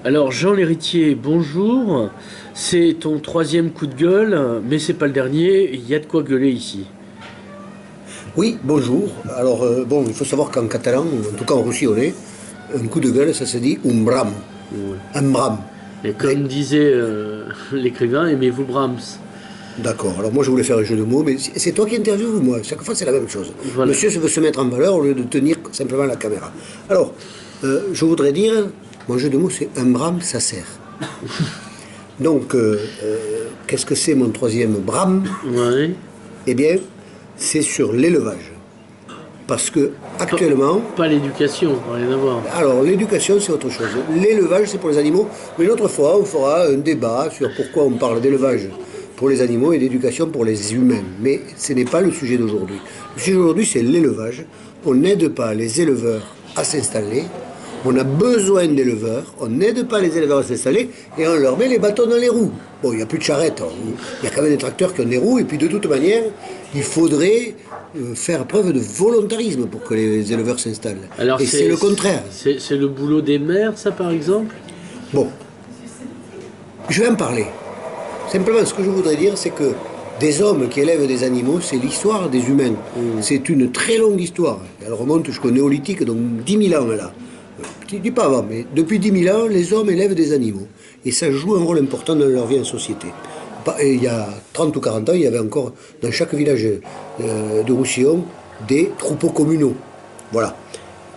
Alors Jean l'héritier, bonjour. C'est ton troisième coup de gueule, mais c'est pas le dernier. Il y a de quoi gueuler ici. Oui, bonjour. Alors, bon, il faut savoir qu'en catalan, ou en tout cas en roussillonnais, un coup de gueule, ça se dit un bram. Ouais. Un bram. Et Mais, comme disait l'écrivain, aimez-vous Brahms? d'accord. Alors, moi, je voulais faire un jeu de mots, mais c'est toi qui interviews ou moi? Chaque fois, c'est la même chose. Voilà. Monsieur veut se mettre en valeur au lieu de tenir simplement la caméra. Alors, je voudrais dire, mon jeu de mots, c'est un bram, ça sert. Donc, qu'est-ce que c'est mon troisième bram? Ouais. Eh bien, c'est sur l'élevage. Parce que, Pas, actuellement, pas l'éducation, rien à voir. alors, l'éducation, c'est autre chose. L'élevage, c'est pour les animaux. Mais une autre fois, on fera un débat sur pourquoi on parle d'élevage pour les animaux et d'éducation pour les humains. Mais ce n'est pas le sujet d'aujourd'hui. Le sujet d'aujourd'hui, c'est l'élevage. On n'aide pas les éleveurs à s'installer. On a besoin d'éleveurs. On n'aide pas les éleveurs à s'installer et on leur met les bâtons dans les roues. Bon, il n'y a plus de charrettes. Il y a quand même des tracteurs qui ont des roues. Et puis, de toute manière, il faudrait faire preuve de volontarisme pour que les éleveurs s'installent. Alors Et c'est le contraire. c'est le boulot des maires, ça par exemple? Bon, je vais en parler. Simplement, ce que je voudrais dire, c'est que des hommes qui élèvent des animaux, c'est l'histoire des humains. C'est une très longue histoire. Elle remonte jusqu'au néolithique, donc 10 000 ans là. Je ne dis pas avant, mais depuis 10 000 ans, les hommes élèvent des animaux. Et ça joue un rôle important dans leur vie en société. Et il y a 30 ou 40 ans, il y avait encore dans chaque village de Roussillon des troupeaux communaux. Voilà.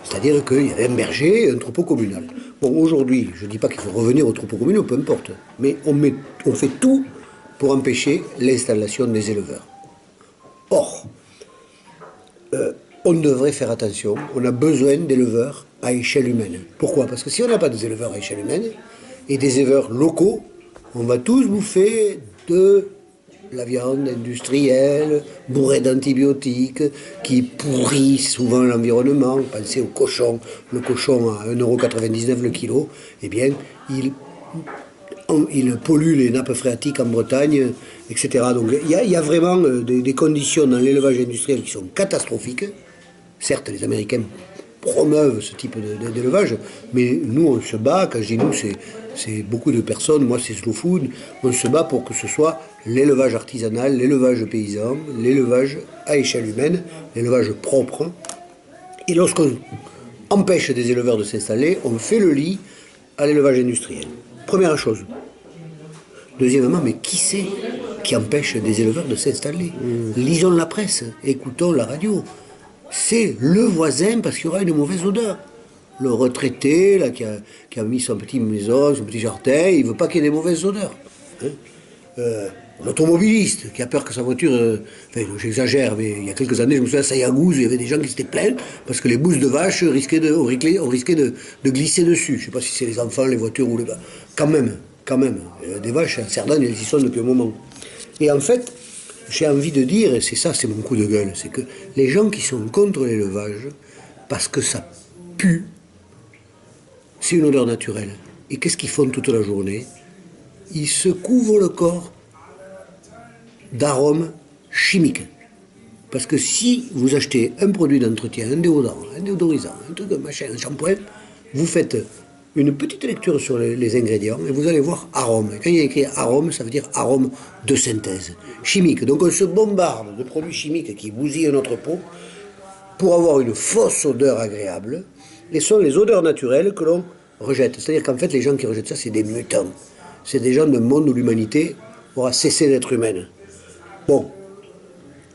C'est-à-dire qu'il y avait un berger et un troupeau communal. Bon, aujourd'hui, je ne dis pas qu'il faut revenir aux troupeaux communaux, peu importe. Mais on fait tout pour empêcher l'installation des éleveurs. Or, on devrait faire attention. On a besoin d'éleveurs à échelle humaine. Pourquoi? Parce que si on n'a pas des éleveurs à échelle humaine et des éleveurs locaux, on va tous bouffer de la viande industrielle, bourrée d'antibiotiques, qui pourrit souvent l'environnement. Pensez au cochon. Le cochon à 1,99 € le kilo, eh bien, il pollue les nappes phréatiques en Bretagne, etc. Donc il y a vraiment des conditions dans l'élevage industriel qui sont catastrophiques. Certes, les Américains promeuvent ce type d'élevage, mais nous, on se bat. Quand je dis nous, c'est beaucoup de personnes, moi c'est Slow Food, on se bat pour que ce soit l'élevage artisanal, l'élevage paysan, l'élevage à échelle humaine, l'élevage propre. Et lorsqu'on empêche des éleveurs de s'installer, on fait le lit à l'élevage industriel. Première chose. Deuxièmement, mais qui c'est qui empêche des éleveurs de s'installer? Lisons la presse, écoutons la radio. C'est le voisin parce qu'il y aura une mauvaise odeur. Le retraité là, qui a mis son petit maison, son petit jardin, il ne veut pas qu'il y ait des mauvaises odeurs. Hein. L'automobiliste qui a peur que sa voiture... enfin, j'exagère, mais il y a quelques années, je me souviens à Sayagouze, il y avait des gens qui s'étaient plaints parce que les bousses de vache ont risqué de glisser dessus. Je ne sais pas si c'est les enfants, les voitures ou les... Quand même. Des vaches à Cerdane, elles y sont depuis un moment. Et en fait, j'ai envie de dire, et c'est ça, c'est mon coup de gueule, c'est que les gens qui sont contre l'élevage, parce que ça pue, c'est une odeur naturelle. Et qu'est-ce qu'ils font toute la journée? Ils se couvrent le corps d'arômes chimiques. Parce que si vous achetez un produit d'entretien, un déodorant, un déodorisant, un truc, un machin, un shampoing, vous faites une petite lecture sur les ingrédients et vous allez voir arôme. Et quand il y a écrit arôme, ça veut dire arôme de synthèse, chimique. Donc on se bombarde de produits chimiques qui bousillent notre peau pour avoir une fausse odeur agréable. Et ce sont les odeurs naturelles que l'on rejette. C'est-à-dire qu'en fait, les gens qui rejettent ça, c'est des mutants. C'est des gens d'un monde où l'humanité aura cessé d'être humaine. Bon,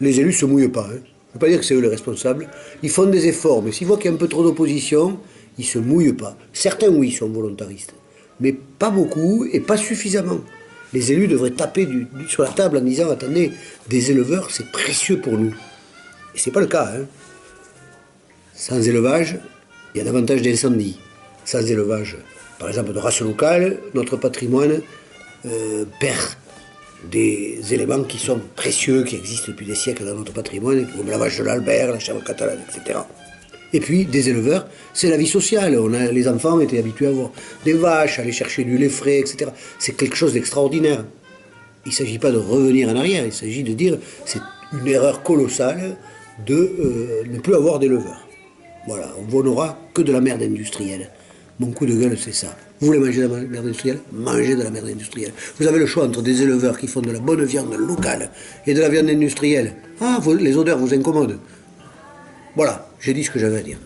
les élus ne se mouillent pas. Hein. Je ne veux pas dire que c'est eux les responsables. Ils font des efforts, mais s'ils voient qu'il y a un peu trop d'opposition, ils ne se mouillent pas. Certains, oui, sont volontaristes. Mais pas beaucoup et pas suffisamment. Les élus devraient taper sur la table en disant « Attendez, des éleveurs, c'est précieux pour nous. » Et ce n'est pas le cas. Hein. Sans élevage, il y a davantage d'incendies. Sans élevage, par exemple, de race locale, notre patrimoine perd des éléments qui sont précieux, qui existent depuis des siècles dans notre patrimoine, comme la vache de l'Albert, la chèvre catalane, etc. Et puis, des éleveurs, c'est la vie sociale. Les enfants étaient habitués à avoir des vaches, à aller chercher du lait frais, etc. C'est quelque chose d'extraordinaire. Il ne s'agit pas de revenir en arrière, il s'agit de dire c'est une erreur colossale de ne plus avoir d'éleveurs. Voilà, on n'aura que de la merde industrielle. Mon coup de gueule, c'est ça. Vous voulez manger de la merde industrielle? Mangez de la merde industrielle. Vous avez le choix entre des éleveurs qui font de la bonne viande locale et de la viande industrielle. Ah, les odeurs vous incommodent. Voilà, j'ai dit ce que j'avais à dire.